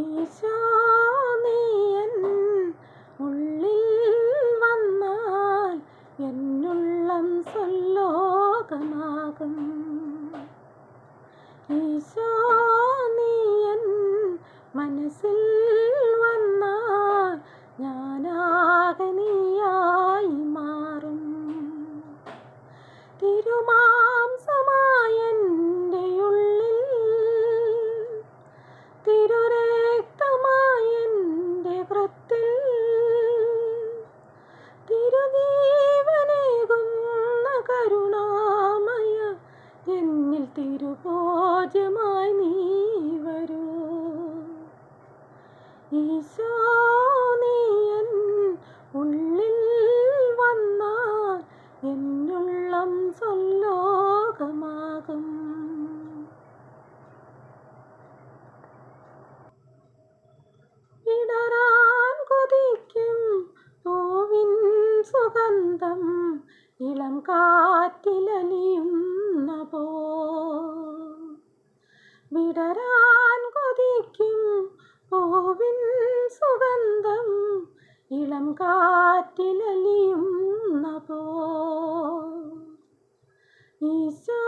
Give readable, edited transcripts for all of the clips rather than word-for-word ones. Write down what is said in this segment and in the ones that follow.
ഈശോ നീ എൻ ഉള്ളിൽ വന്നാൽ എന്നുള്ളം സ്വലോകമാകും. ഈശോ നീ എൻ മനസ്സിൽ വന്നാൽ ഞാനാകെ നീയായി മാറും. തിരുമാംസമായെൻ്റെ ഉള്ളിൽ തിരുരക്തമായെൻ്റെ കൃത്തിൽ തിരുജീവനേകുന്ന കരുണാമയ എന്നിൽ തിരുഭോജ്യമായി നീ വരൂ. ഈശോ നീ എൻ ഉള്ളിൽ വന്നാൽ എന്നുള്ളം സ്വലോകമാകും. ഇടറാൻ കൊതിക്കും പൂവിൻ സുഗന്ധം ഇളം കാറ്റിലലിയുന്ന പോ. വിടരാൻ കൊതിക്കും പൂവിൻ സുഗന്ധം ഇളം കാറ്റിലലിയുന്ന പോ. ഈശോ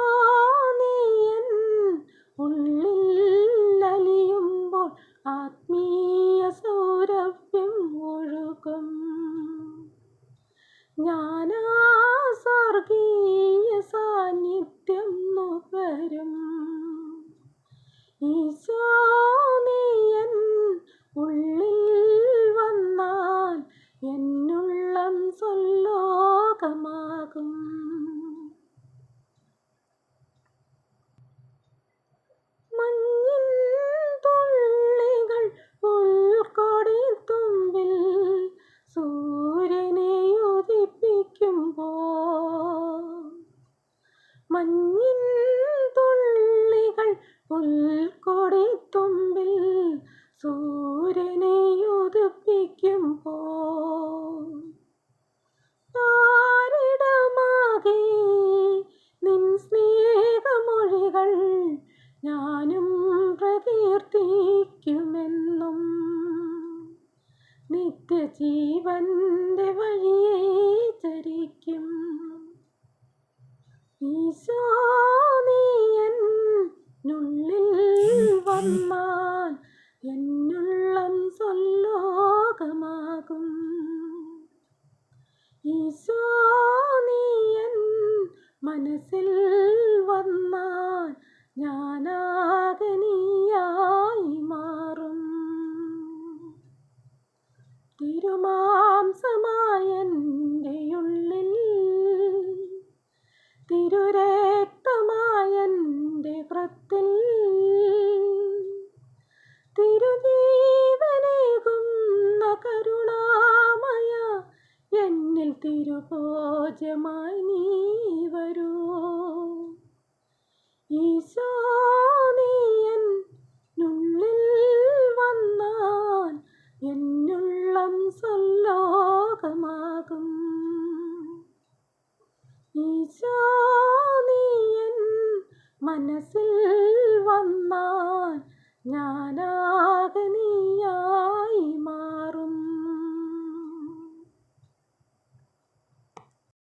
നീ എൻ ഉള്ളിൽ അലിയുമ്പോൾ ആത്മീയ സൗരഭ്യം ഒഴുകും. ഞാനാ സ്വർഗീയ സാന്നിധ്യം നുകരും. ഈശോ നീ എൻ ഉള്ളിൽ വന്നാൽ എന്നുള്ളം സ്വലോകമാകും. മഞ്ഞിൻ തുള്ളികൾ പുൽക്കൊടിത്തുമ്പിൽ സൂര്യനെ ഉദിപ്പിക്കുമ്പോൾ, മഞ്ഞിൻ തുള്ളികൾ പുൽക്കൊടിത്തുമ്പിൽ സൂര്യനെ ഉദിപ്പിക്കുമ്പോൾ, പാരിടമാകെ നിൻ സ്നേഹമൊഴികൾ ഞാനും പ്രകീർത്തിക്കുമെന്നും. നിത്യജീവന്റെ വഴിയെ ചരിക്കും. ഈശോ നീ എന്നുള്ളിൽ വന്നാൽ എന്നുള്ളം സ്വലോകമാകും. ഈശോ നീ എൻ മനസ്സിൽ വന്നാൽ ഞാനാകെ നീയായി മാറും. തിരുമാംസമായെൻ്റെ ഉള്ളിൽ തിരുരക്തമായെൻ്റെ കൃത്തിൽ തിരുജീവനേകുന്ന കരുണാമയ എന്നിൽ തിരുഭോജ്യമായി നീ വരൂ. ഈശോ നീ എന്നുള്ളിൽ വന്നാൽ എന്നുള്ളം സ്വലോകമാകും. ഈശോ നീ എൻ മനസ്സിൽ വന്നാൽ ഞാനാകെ